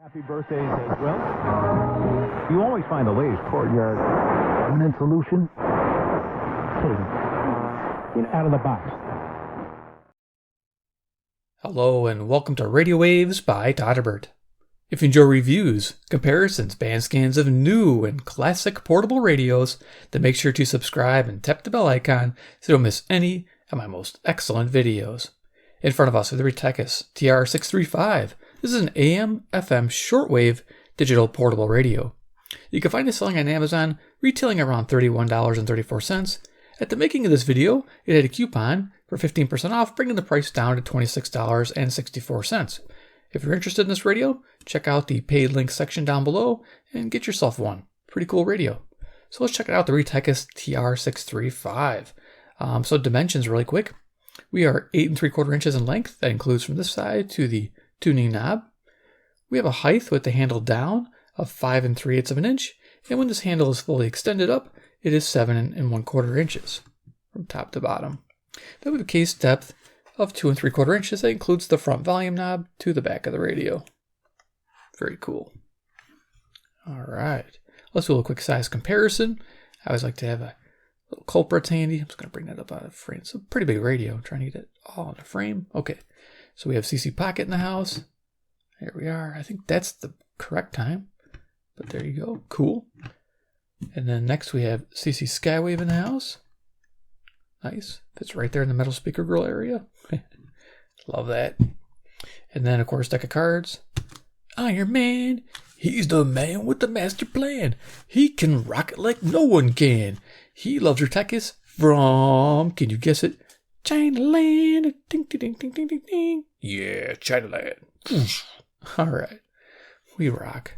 Happy birthdays as well. You always find the latest courtyard permanent solution. Out of the box. Hello and welcome to Radio Waves by todderbert. If you enjoy reviews, comparisons, band scans of new and classic portable radios, then make sure to subscribe and tap the bell icon so you don't miss any of my most excellent videos. In front of us are the Retekess TR635. This is an AM/FM shortwave digital portable radio. You can find it selling on Amazon, retailing around $31.34. At the making of this video, it had a coupon for 15% off, bringing the price down to $26.64. If you're interested in this radio, check out the paid link section down below and get yourself one. Pretty cool radio. So let's check it out, the Retekess TR635. So dimensions really quick. We are 8 3/4 inches in length. That includes from this side to the tuning knob. We have a height with the handle down of 5 3/8 of an inch. And when this handle is fully extended up, it is 7 1/4 inches from top to bottom. Then we have a case depth of 2 3/4 inches. That includes the front volume knob to the back of the radio. Very cool. All right. Let's do a quick size comparison. I always like to have a little culprit handy. I'm just going to bring that up out of frame. It's a pretty big radio. I'm trying to get it all in the frame. Okay. So we have CC Pocket in the house. Here we are. I think that's the correct time. But there you go. Cool. And then next we have CC Skywave in the house. Nice. Fits right there in the metal speaker grill area. Love that. And then, of course, deck of cards. Iron Man. He's the man with the master plan. He can rock it like no one can. He loves Retekess from, can you guess it? Chinaland. Ding, ding, ding, ding, ding, ding, ding. Yeah, Chinaland. All right. We rock.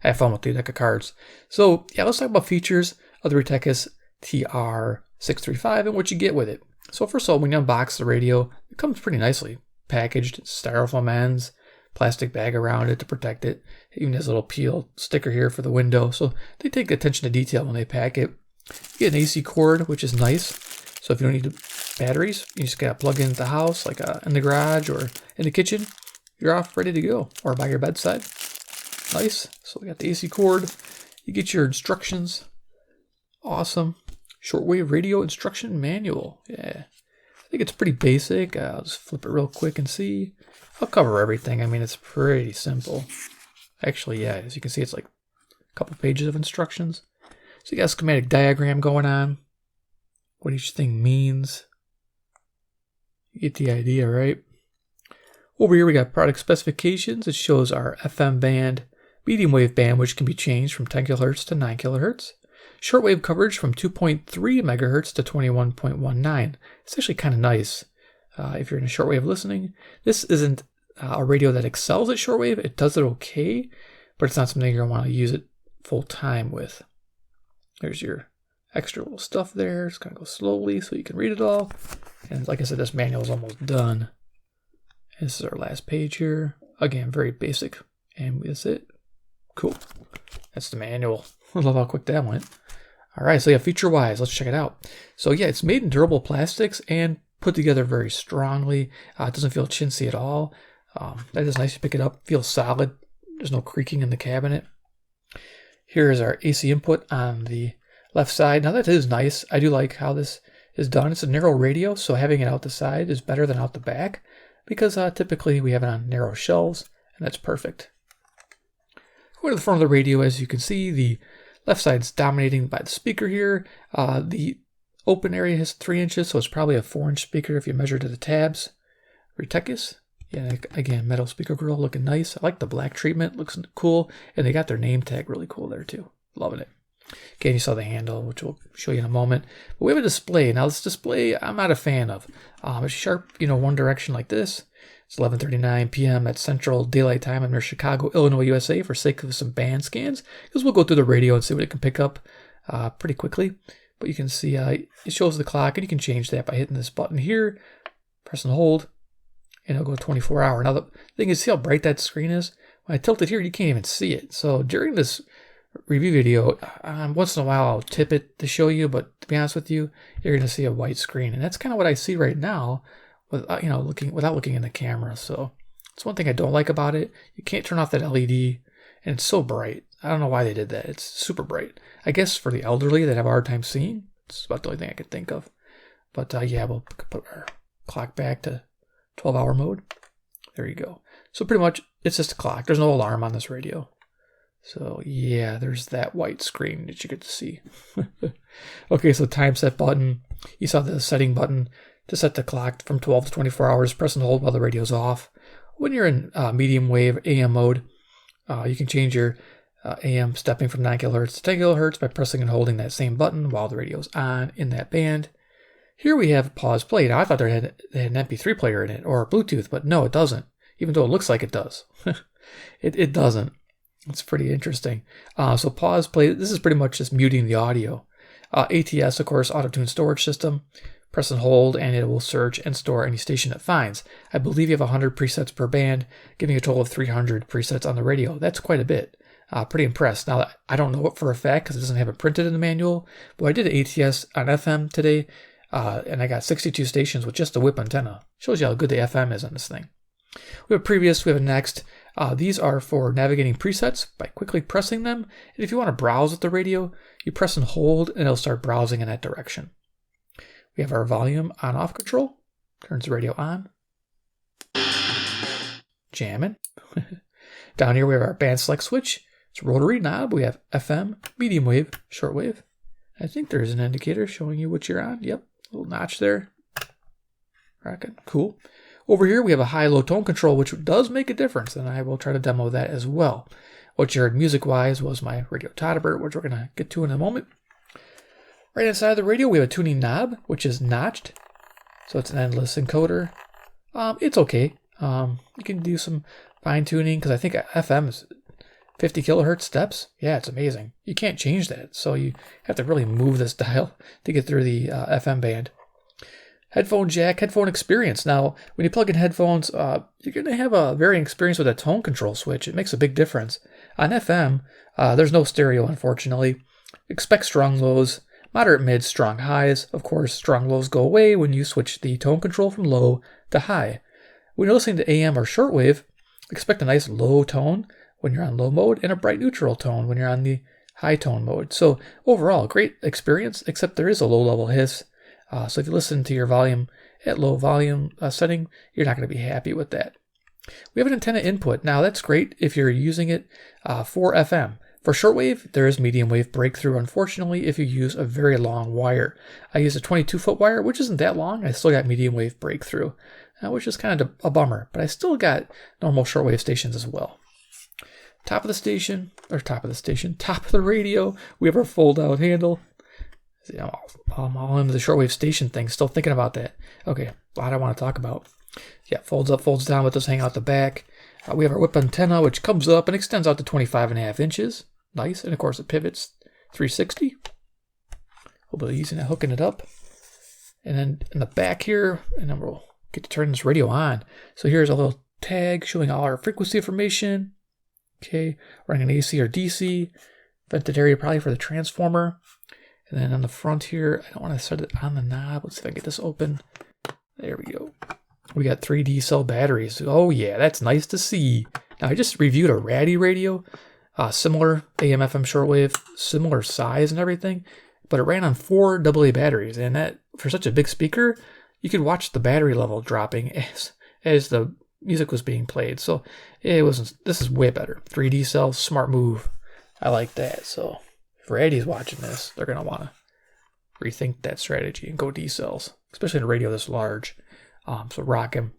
Have fun with the deck of cards. So, yeah, let's talk about features of the Retekess TR635 and what you get with it. So, first of all, when you unbox the radio, it comes pretty nicely packaged. It's styrofoam ends, plastic bag around it to protect it. It even has a little peel sticker here for the window. So, they take attention to detail when they pack it. You get an AC cord, which is nice. So, if you don't need batteries, you just got to plug into the house, like in the garage or in the kitchen. You're off, ready to go, or by your bedside. Nice. So we got the AC cord. You get your instructions. Awesome. Shortwave radio instruction manual. Yeah. I think it's pretty basic. I'll just flip it real quick and see. I'll cover everything. I mean, it's pretty simple. Actually, yeah, as you can see, it's like a couple pages of instructions. So you got a schematic diagram going on. What each thing means. You get the idea, right? Over here we got product specifications. It shows our FM band, medium wave band, which can be changed from 10 kHz to 9 kHz. Shortwave coverage from 2.3 MHz to 21.19. It's actually kind of nice if you're in a shortwave listening. This isn't a radio that excels at shortwave. It does it okay, but it's not something you're going to want to use it full time with. There's your extra little stuff there. It's going to go slowly so you can read it all. And like I said, this manual is almost done. This is our last page here. Again, very basic. And that's it. Cool. That's the manual. I love how quick that went. All right, so yeah, feature-wise, let's check it out. So yeah, it's made in durable plastics and put together very strongly. It doesn't feel chintzy at all. That is nice to pick it up. Feels solid. There's no creaking in the cabinet. Here is our AC input on the left side. Now that is nice. I do like how this is done. It's a narrow radio, so having it out the side is better than out the back, because typically we have it on narrow shelves, and that's perfect. Go to the front of the radio. As you can see, the left side's dominating by the speaker here. The open area has 3 inches, so it's probably a 4-inch speaker if you measure to the tabs. Retekess, yeah, again, metal speaker grill looking nice. I like the black treatment, looks cool, and they got their name tag really cool there too. Loving it. Again, you saw the handle, which we'll show you in a moment. But we have a display. Now, this display, I'm not a fan of. It's sharp, one direction like this. It's 11:39 p.m. at Central Daylight Time. I'm near Chicago, Illinois, USA, for sake of some band scans, because we'll go through the radio and see what it can pick up pretty quickly. But you can see it shows the clock, and you can change that by hitting this button here, press and hold, and it'll go 24-hour. Now, the thing is, see how bright that screen is? When I tilt it here, you can't even see it. So during this review video, once in a while I'll tip it to show you, but to be honest with you, you're going to see a white screen, and that's kind of what I see right now without looking in the camera. So It's one thing I don't like about it. You can't turn off that LED, and it's so bright. I don't know why they did that. It's super bright. I guess for the elderly that have a hard time seeing, it's about the only thing I could think of. But yeah, we'll put our clock back to 12-hour mode. There you go. So pretty much, it's just a clock. There's no alarm on this radio. So yeah, there's that white screen that you get to see. Okay, so time set button. You saw the setting button to set the clock from 12 to 24 hours. Press and hold while the radio's off. When you're in medium wave AM mode, you can change your AM stepping from 9 kilohertz to 10 kilohertz by pressing and holding that same button while the radio's on in that band. Here we have pause play. Now I thought they had an MP3 player in it or Bluetooth, but no, it doesn't. Even though it looks like it does. It doesn't. It's pretty interesting. So pause play. This is pretty much just muting the audio. ATS, of course, auto-tune storage system. Press and hold, and it will search and store any station it finds. I believe you have 100 presets per band, giving you a total of 300 presets on the radio. That's quite a bit. Pretty impressed. Now, I don't know it for a fact because it doesn't have it printed in the manual, but I did ATS on FM today, and I got 62 stations with just a whip antenna. Shows you how good the FM is on this thing. We have previous, we have next. These are for navigating presets by quickly pressing them. And if you want to browse with the radio, you press and hold, and it'll start browsing in that direction. We have our volume on-off control. Turns the radio on. Jamming. Down here we have our band select switch. It's a rotary knob. We have FM, medium wave, shortwave. I think there's an indicator showing you what you're on. Yep, little notch there. Rocking. Cool. Over here we have a high-low tone control, which does make a difference, and I will try to demo that as well. What you heard music-wise was my radio todderbert, which we're going to get to in a moment. Right inside of the radio, we have a tuning knob, which is notched. So it's an endless encoder. It's okay. You can do some fine-tuning, because I think FM is 50 kilohertz steps. Yeah, it's amazing. You can't change that, so you have to really move this dial to get through the FM band. Headphone jack, headphone experience. Now, when you plug in headphones, you're going to have a varying experience with a tone control switch. It makes a big difference. On FM, there's no stereo, unfortunately. Expect strong lows, moderate mids, strong highs. Of course, strong lows go away when you switch the tone control from low to high. When you're listening to AM or shortwave, expect a nice low tone when you're on low mode and a bright neutral tone when you're on the high tone mode. So overall, great experience, except there is a low level hiss. So if you listen to your volume at low volume setting, you're not going to be happy with that. We have an antenna input. Now that's great if you're using it for FM. For shortwave, there is medium wave breakthrough, unfortunately, if you use a very long wire. I use a 22-foot wire, which isn't that long. I still got medium wave breakthrough, which is kind of a bummer, but I still got normal shortwave stations as well. Top of the radio, we have our fold-out handle. See, I'm all into the shortwave station thing, still thinking about that. Okay, a lot I want to talk about. Yeah, folds up, folds down, let those hang out the back. We have our whip antenna, which comes up and extends out to 25.5 inches. Nice, and of course it pivots 360. A little bit easy now hooking it up. And then in the back here, and then we'll get to turn this radio on. So here's a little tag showing all our frequency information. Okay, running an AC or DC. Vented area probably for the transformer. And then on the front here, I don't want to set it on the knob. Let's see if I can get this open. There we go. We got 3D cell batteries. Oh yeah, that's nice to see. Now I just reviewed a Ratty radio, similar AM/FM shortwave, similar size and everything, but it ran on 4 AA batteries, and that for such a big speaker, you could watch the battery level dropping as the music was being played. So it wasn't. This is way better. 3D cell, smart move. I like that. So if Ratty's watching this, they're gonna want to rethink that strategy and go D cells, especially in a radio this large. So rock him.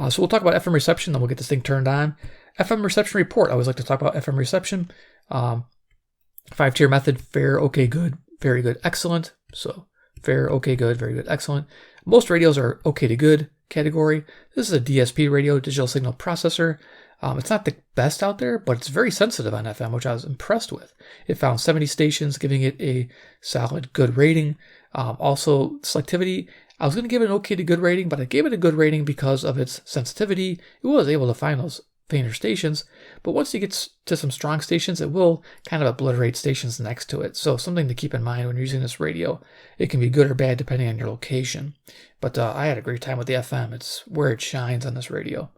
So we'll talk about FM reception, then we'll get this thing turned on. FM reception report. I always like to talk about FM reception. 5-tier method: fair, okay, good, very good, excellent. So fair, okay, good, very good, excellent. Most radios are okay to good category. This is a DSP radio, digital signal processor. It's not the best out there, but it's very sensitive on FM, which I was impressed with. It found 70 stations, giving it a solid good rating. Also, selectivity. I was going to give it an okay to good rating, but I gave it a good rating because of its sensitivity. It was able to find those fainter stations, but once it gets to some strong stations, it will kind of obliterate stations next to it. So something to keep in mind when you're using this radio. It can be good or bad depending on your location. But I had a great time with the FM. It's where it shines on this radio.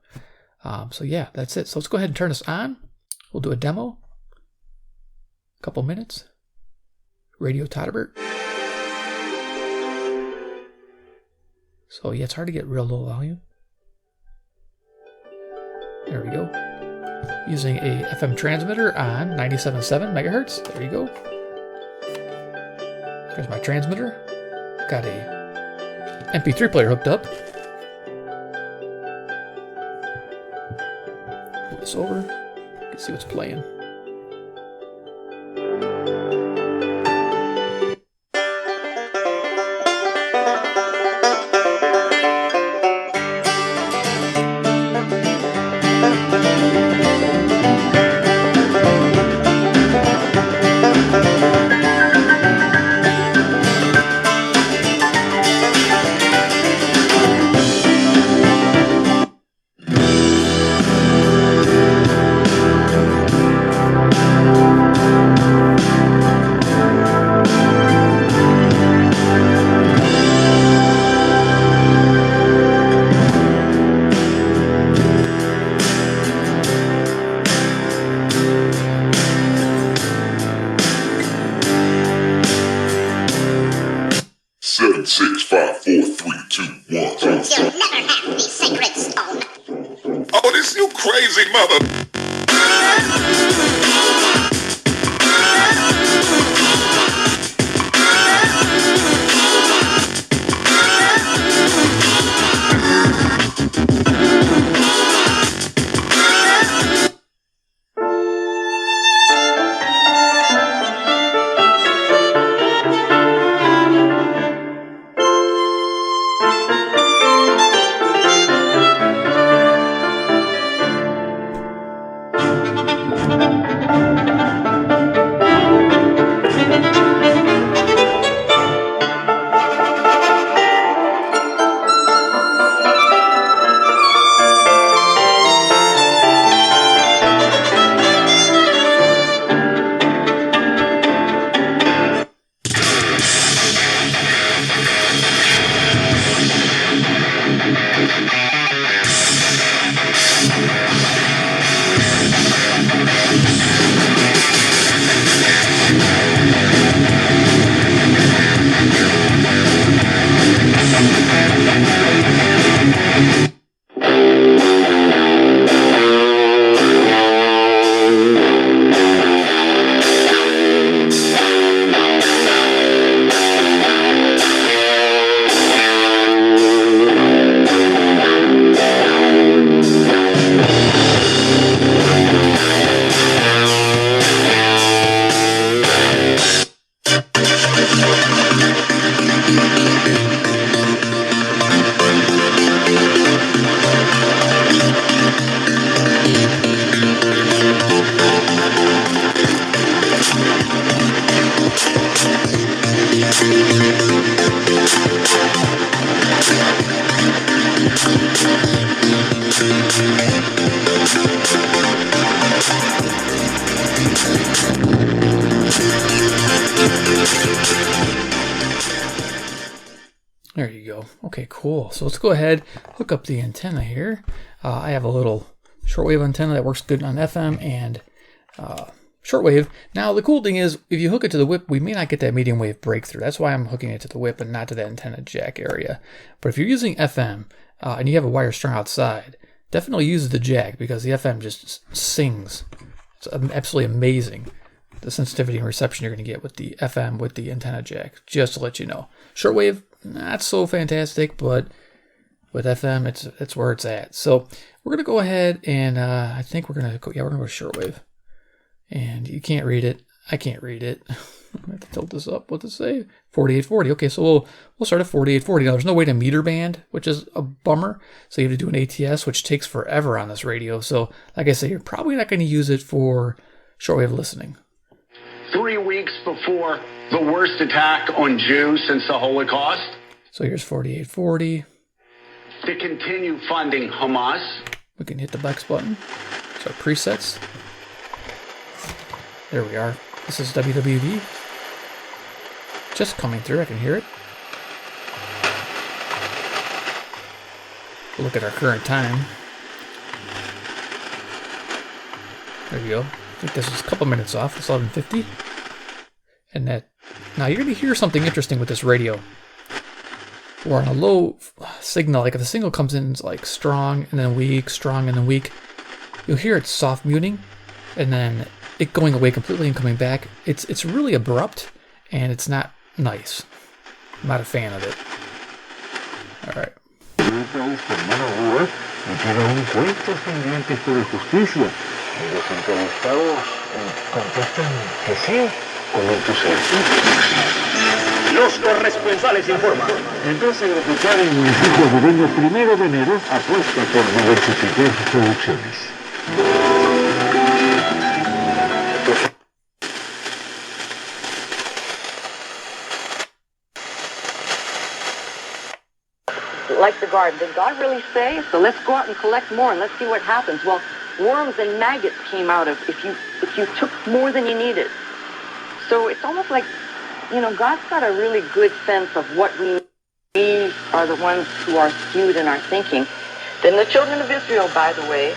So yeah, that's it. So let's go ahead and turn this on. We'll do a demo. A couple minutes. Radio Todderbert. So yeah, it's hard to get real low volume. There we go. Using a FM transmitter on 97.7 megahertz. There you go. There's my transmitter. Got a MP3 player hooked up. Pull this over. You can see what's playing. Seven, 6, 5, 4, 3, 2, 1. You'll never have the sacred stone. Oh, this you crazy mother. There you go. Okay, cool. So let's go ahead, hook up the antenna here. I have a little shortwave antenna that works good on FM and shortwave. Now, the cool thing is, if you hook it to the whip, we may not get that medium wave breakthrough. That's why I'm hooking it to the whip and not to the antenna jack area. But if you're using FM and you have a wire strung outside, definitely use the jack because the FM just sings. It's absolutely amazing, the sensitivity and reception you're going to get with the FM with the antenna jack, just to let you know. Shortwave, not so fantastic, but with FM, it's where it's at. So we're going to go ahead and I think we're going to go shortwave. And you can't read it. I can't read it. I have to tilt this up. What does it say? 4840. Okay, so we'll start at 4840. Now, there's no way to meter band, which is a bummer. So you have to do an ATS, which takes forever on this radio. So, like I say, you're probably not going to use it for shortwave listening. 3 weeks before the worst attack on Jews since the Holocaust. So here's 4840. To continue funding Hamas. We can hit the X button. So presets. There we are. This is WWV. Just coming through. I can hear it. Look at our current time. There you go. I think this is a couple minutes off. It's 11:50. And that, now you're going to hear something interesting with this radio. Or on a low signal, like if the signal comes in like strong and then weak, strong and then weak, you'll hear it soft muting and then it going away completely and coming back. It's really abrupt and it's not nice. I'm not a fan of it. All right. Los corresponsales informan. Entonces, el oficial en el municipio de Venga, 1 de enero, apuesta por diversificar sus producciones. Like the garden. Did God really say? So let's go out and collect more and let's see what happens. Well, worms and maggots came out of if you took more than you needed. So it's almost like, you know, God's got a really good sense of what we are the ones who are skewed in our thinking. Then the children of Israel, by the way,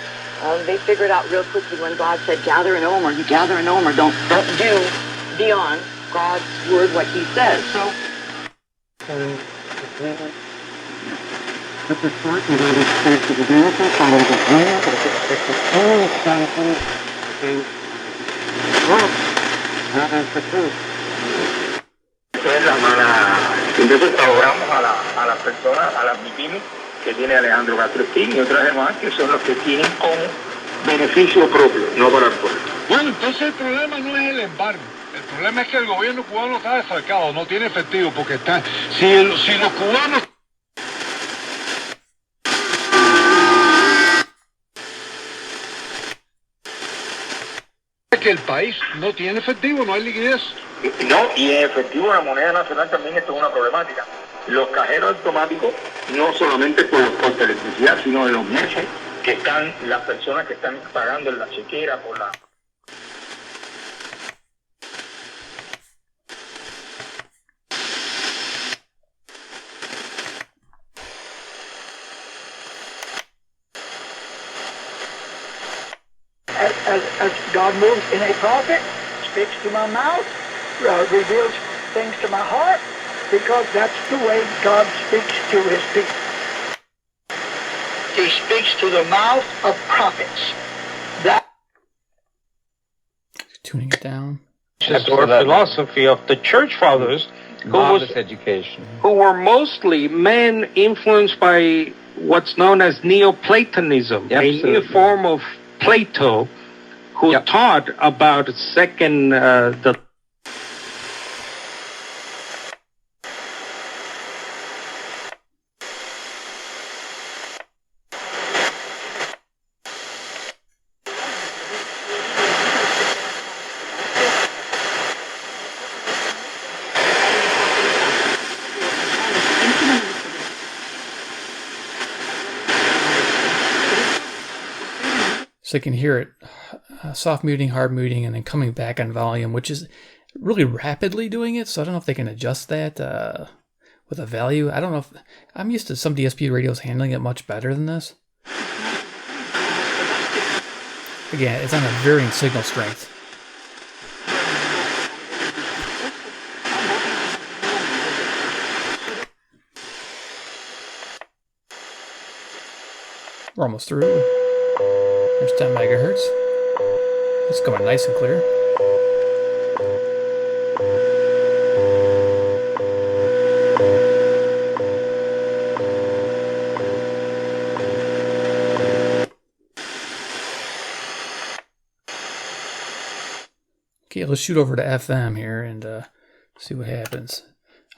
they figured out real quickly when God said, gather an omer, you gather an omer, don't do beyond God's word what he says. So Entonces trabajamos a las personas, a las MIPIMES que tiene Alejandro Castro-Espín y otras demás que son los que tienen como beneficio propio, no para el pueblo. Bueno, entonces el problema no es el embargo. El problema es que el gobierno cubano está desfalcado, no tiene efectivo, porque está, si los cubanos... que el país no tiene efectivo, no hay liquidez. No, y en efectivo la moneda nacional también esto es una problemática. Los cajeros automáticos, no solamente por los costos de electricidad, sino de los meses que están, las personas que están pagando en la chequera por la... As God moves in a prophet, speaks to my mouth, reveals things to my heart, because that's the way God speaks to his people. He speaks to the mouth of prophets. That Tuning it down. Or philosophy of the church fathers, who were mostly men influenced by what's known as Neoplatonism, a new form of Plato, who taught about the So you can hear it soft muting, hard muting, and then coming back on volume, which is really rapidly doing it. So I don't know if they can adjust that with a value. I don't know if I'm used to some DSP radios handling it much better than this. Again, it's on a varying signal strength. We're almost through. There's 10 megahertz. It's going nice and clear. Okay, let's shoot over to FM here and see what happens.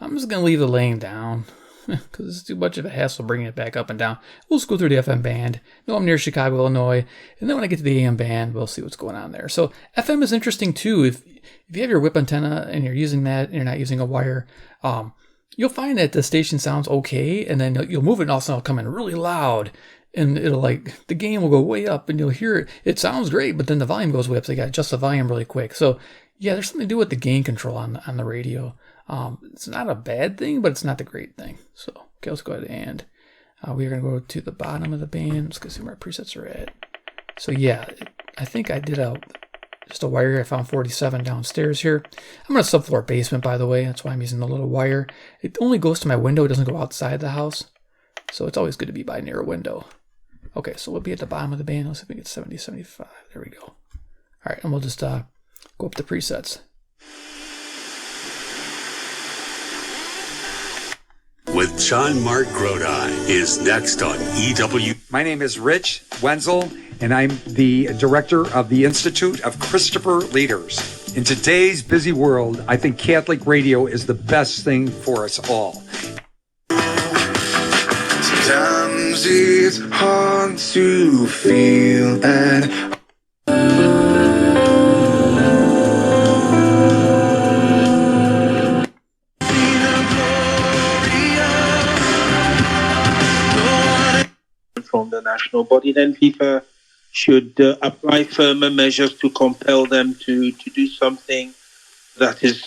I'm just going to leave the laying down because it's too much of a hassle bringing it back up and down. We'll just go through the FM band. No, I'm near Chicago, Illinois. And then when I get to the AM band, we'll see what's going on there. So FM is interesting too. If you have your whip antenna and you're using that and you're not using a wire, you'll find that the station sounds okay. And then you'll move it and all of a sudden it'll come in really loud. And it'll the gain will go way up and you'll hear it. It sounds great, but then the volume goes way up. So you got to adjust the volume really quick. So yeah, there's something to do with the gain control on the radio. It's not a bad thing, but it's not the great thing. So, okay, let's go ahead and we're going to go to the bottom of the band. Let's go see where our presets are at. So yeah, I think I did just a wire. I found 47 downstairs here. I'm in a subfloor basement, by the way. That's why I'm using a little wire. It only goes to my window. It doesn't go outside the house. So it's always good to be by near a window. Okay, so we'll be at the bottom of the band. Let's see if we get 70, 75. There we go. All right, and we'll just go up to presets. With John Mark Grodi is next on EW. My name is Rich Wenzel, and I'm the director of the Institute of Christopher Leaders. In today's busy world, I think Catholic radio is the best thing for us all. Sometimes it's hard to feel at from the national body, then FIFA should apply firmer measures to compel them to do something that is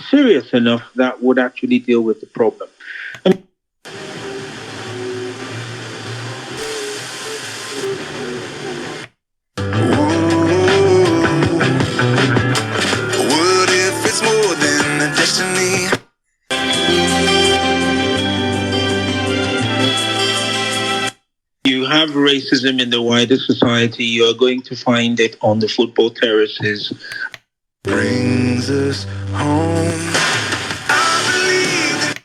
serious enough that would actually deal with the problem. what if it's more than a destiny? You have racism in the wider society. You are going to find it on the football terraces. Brings us home. I believe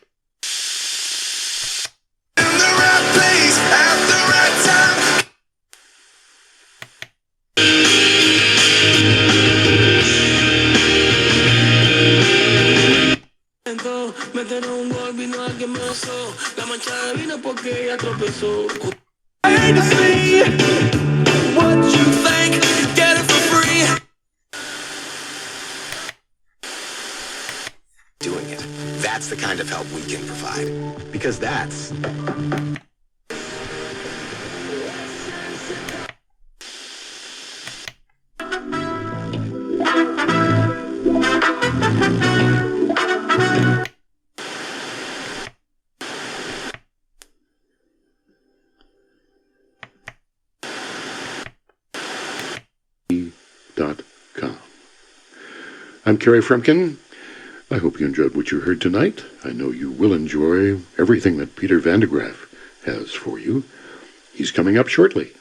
in the right place at the right time. Hate to see what you think, get it for free. Doing it. That's the kind of help we can provide. Because that's .com. I'm Kerry Frumkin. I hope you enjoyed what you heard tonight. I know you will enjoy everything that Peter Van de Graaf has for you. He's coming up shortly.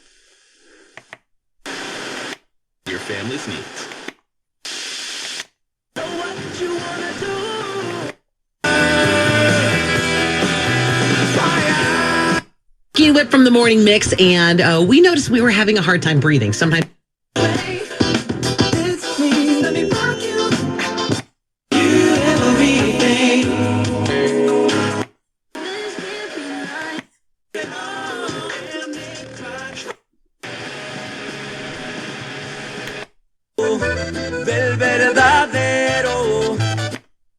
your family's needs. Whip from the morning mix, and we noticed we were having a hard time breathing. Sometimes.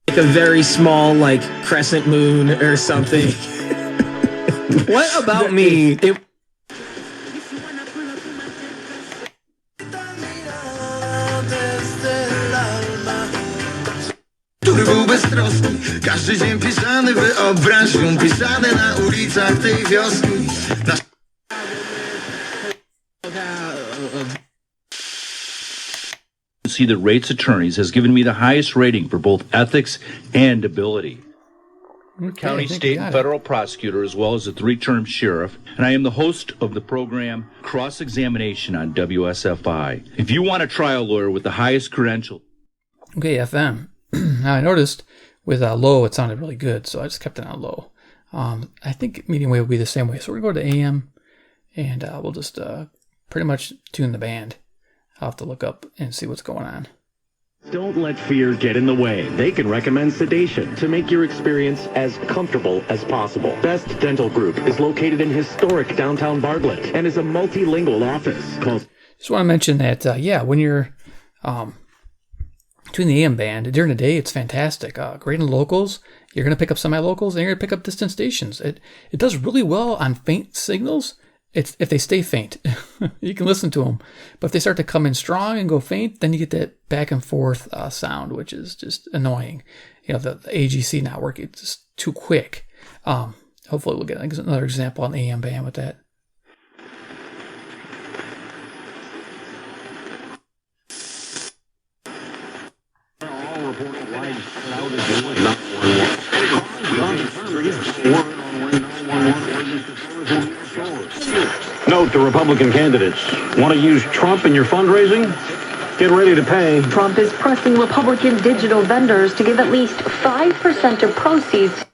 Like a very small, like, crescent moon or something. What about me? Który był beztroski, każdy dzień pisany wyobraźnią, pisany na ulicach tej wioski. See that Rates Attorneys has given me the highest rating for both ethics and ability. County, state, and federal prosecutor, as well as a 3-term sheriff, and I am the host of the program Cross-Examination on WSFI. If you want a trial lawyer with the highest credential. Okay, FM. Now I noticed with low, it sounded really good, so I just kept it on low. I think medium wave will be the same way. So we're going to go to AM, and we'll just pretty much tune the band. I'll have to look up and see what's going on. Don't let fear get in the way. They can recommend sedation to make your experience as comfortable as possible. Best Dental Group is located in historic downtown Bartlett and is a multilingual office. Just want to mention that, when you're tuning the AM band, during the day, it's fantastic. Great in locals. You're going to pick up semi-locals, and you're going to pick up distant stations. It does really well on faint signals. If they stay faint, you can listen to them. But if they start to come in strong and go faint, then you get that back and forth sound, which is just annoying. You know, the AGC not working. It's just too quick. Hopefully we'll get another example on the AM band with that. Note the Republican candidates. Want to use Trump in your fundraising? Get ready to pay. Trump is pressing Republican digital vendors to give at least 5% of proceeds to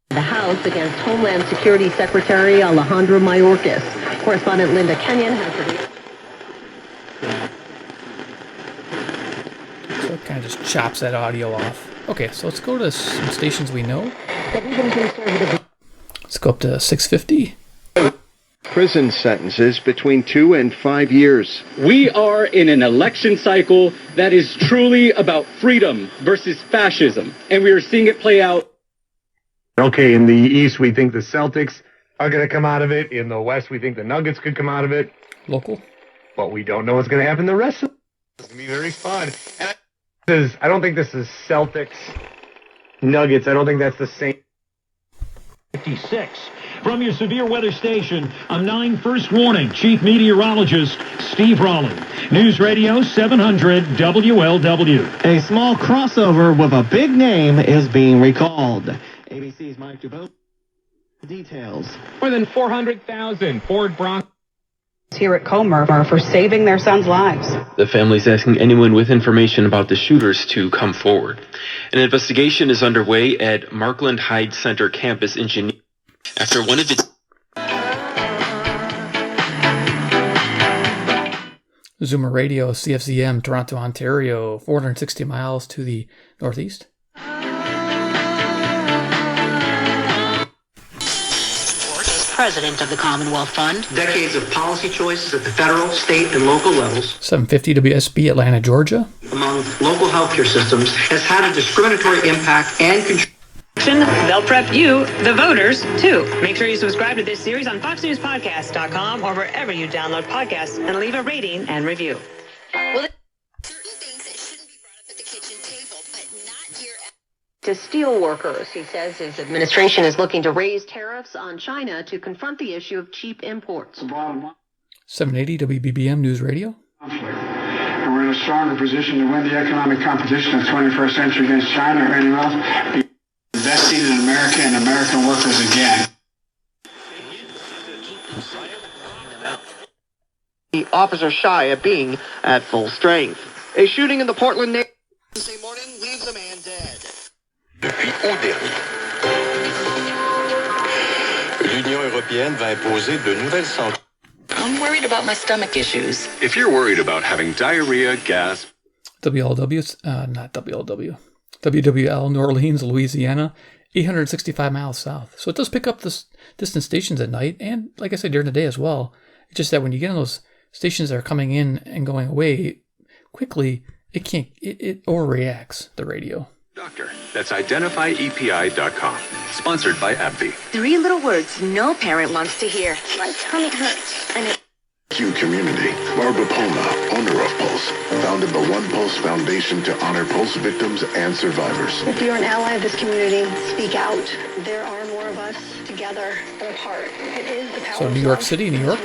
the House against Homeland Security Secretary Alejandro Mayorkas. Correspondent Linda Kenyon has the... So it kind of just chops that audio off. Okay, so let's go to some stations we know. Let's go up to 650. Prison sentences between 2 and 5 years. We are in an election cycle that is truly about freedom versus fascism, and we are seeing it play out. Okay, in the East, we think the Celtics are going to come out of it. In the West, we think the Nuggets could come out of it. Local. But we don't know what's going to happen the rest of it. It's going to be very fun. And I don't think this is Celtics, Nuggets. I don't think that's the same. 56. From your severe weather station, a 9 first warning. Chief Meteorologist Steve Rowley. News Radio 700 WLW. A small crossover with a big name is being recalled. ABC's Mike Dubois. Details. More than 400,000 Ford Broncos here at Comer for saving their sons' lives. The family's asking anyone with information about the shooters to come forward. An investigation is underway at Markland Hyde Center campus in Geneva after one of its... Zoomer Radio, CFZM, Toronto, Ontario, 460 miles to the northeast. President of the Commonwealth Fund. Decades of policy choices at the federal, state, and local levels. 750 WSB, Atlanta, Georgia. Among local healthcare systems has had a discriminatory impact and control. They'll prep you, the voters, too. Make sure you subscribe to this series on FoxNewsPodcast.com or wherever you download podcasts and leave a rating and review. To steel workers, he says his administration is looking to raise tariffs on China to confront the issue of cheap imports. 780 WBBM News Radio. And we're in a stronger position to win the economic competition of the 21st century against China or anyone else. Be investing in America and American workers again. The officer shy of being at full strength. A shooting in the Portland neighborhood Wednesday morning leaves a man dead. Depuis août dernier, l'Union européenne va imposer de nouvelles sanctions. I'm worried about my stomach issues. If you're worried about having diarrhea, gas... WWL, New Orleans, Louisiana, 865 miles south. So it does pick up this distant stations at night, and like I said, during the day as well. It's just that when you get on those stations that are coming in and going away quickly, it overreacts, the radio. Doctor, that's identifyepi.com. Sponsored by AbbVie. 3 little words no parent wants to hear. My tummy hurts. And Q Community. Barbara Poma, owner of Pulse, founded the One Pulse Foundation to honor Pulse victims and survivors. if you're an ally of this community, speak out. There are more of us together than apart. It is the power So New York City, New York.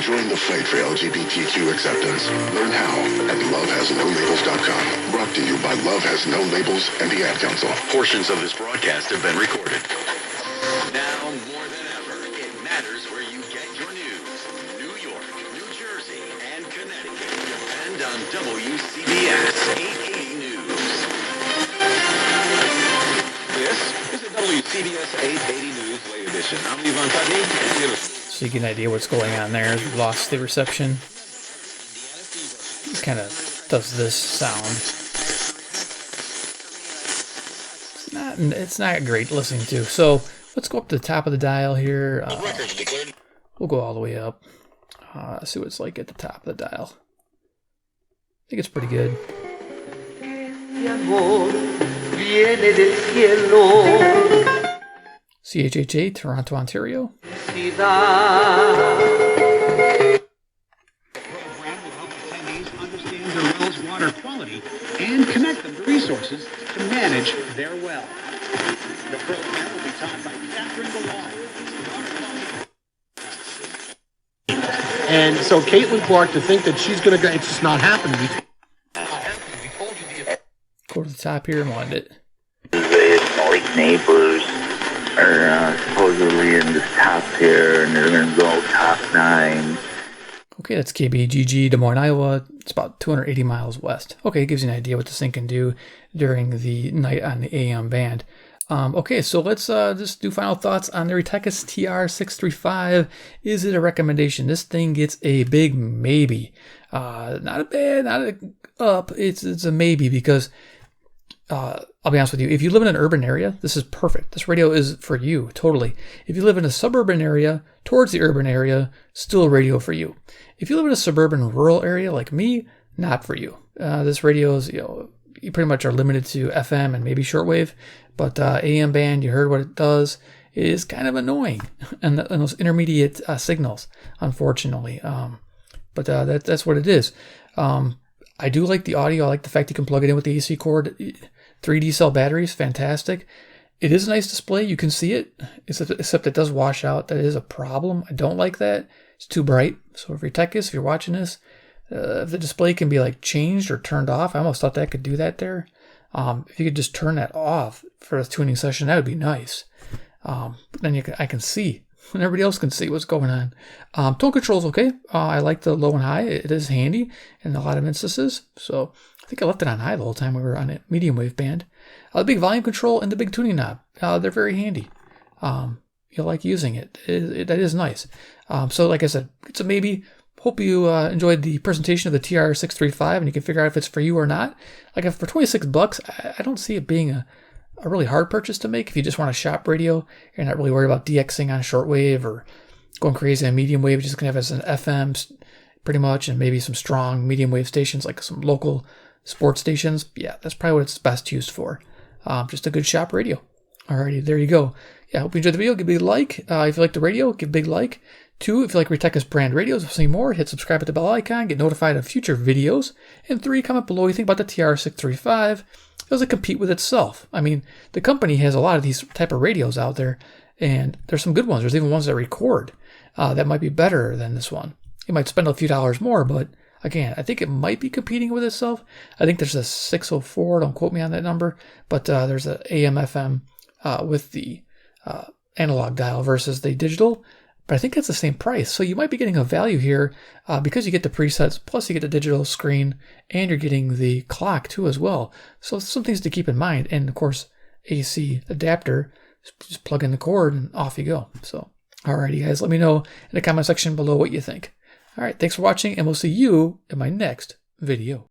Join the fight for LGBTQ acceptance. Learn how at lovehasnolabels.com. Brought to you by Love Has No Labels and the Ad Council. Portions of this broadcast have been recorded. Now more than ever, it matters where you get your news. New York, New Jersey, and Connecticut depend on WCBS 880 News. This is a WCBS 880 News Late Edition. I'm Yvonne Putney, and you're So you get an idea what's going on there. We lost the reception. It kind of does this sound. It's not great listening to. So let's go up to the top of the dial here. We'll go all the way up. See what it's like at the top of the dial. I think it's pretty good. CHHA, Toronto, Ontario. Their well's water quality and connect them to resources to manage their well. The program will be taught by Catherine DeWall. And so Caitlin Clark, to think that she's going to go, it's just not happening. Go go to the top here and we'll end it. Like neighbors are supposedly in this top tier, and they're going to go top 9. Okay, that's KBGG, Des Moines, Iowa. It's about 280 miles west. Okay, it gives you an idea what this thing can do during the night on the AM band. Okay, so let's just do final thoughts on the Retekess TR635. Is it a recommendation? This thing gets a big maybe. Not a bad, not a up. It's a maybe because I'll be honest with you. If you live in an urban area, this is perfect. This radio is for you, totally. If you live in a suburban area towards the urban area, still a radio for you. If you live in a suburban rural area like me, not for you. This radio is, you pretty much are limited to FM and maybe shortwave, but AM band, you heard what it does. It is kind of annoying, and those intermediate signals, unfortunately. But that's what it is. I do like the audio. I like the fact you can plug it in with the AC cord. 3D cell batteries, fantastic. It is a nice display. You can see it, except it does wash out. That is a problem. I don't like that. It's too bright. So if you're Retekess, if you're watching this, if the display can be like changed or turned off, I almost thought that could do that there. If you could just turn that off for a tuning session, that would be nice. But then I can see, and everybody else can see what's going on. Tone control's okay. I like the low and high. It is handy in a lot of instances. So I think I left it on high the whole time we were on a medium wave band. The big volume control and the big tuning knob, they're very handy. You'll like using it. That is nice. So like I said, it's a maybe. Hope you enjoyed the presentation of the TR635 and you can figure out if it's for you or not. Like for $26, I don't see it being a really hard purchase to make if you just want a shop radio. You're not really worried about DXing on shortwave or going crazy on medium wave. You're just going to have it as an FM pretty much, and maybe some strong medium wave stations like some local sports stations. Yeah, that's probably what it's best used for. Just a good shop radio. Alrighty, there you go. Yeah, I hope you enjoyed the video. Give a big like. If you like the radio, give a big like. 2, if you like Retekess brand radios, we'll see more. Hit subscribe at the bell icon. Get notified of future videos. And 3, comment below what you think about the TR635. Does it compete with itself? I mean, the company has a lot of these type of radios out there, and there's some good ones. There's even ones that record that might be better than this one. You might spend a few dollars more, but again, I think it might be competing with itself. I think there's a 604, don't quote me on that number, but there's an AM FM with the analog dial versus the digital. But I think it's the same price. So you might be getting a value here because you get the presets, plus you get the digital screen, and you're getting the clock too as well. So some things to keep in mind. And of course, AC adapter, just plug in the cord and off you go. So, alrighty guys, let me know in the comment section below what you think. Alright, thanks for watching, and we'll see you in my next video.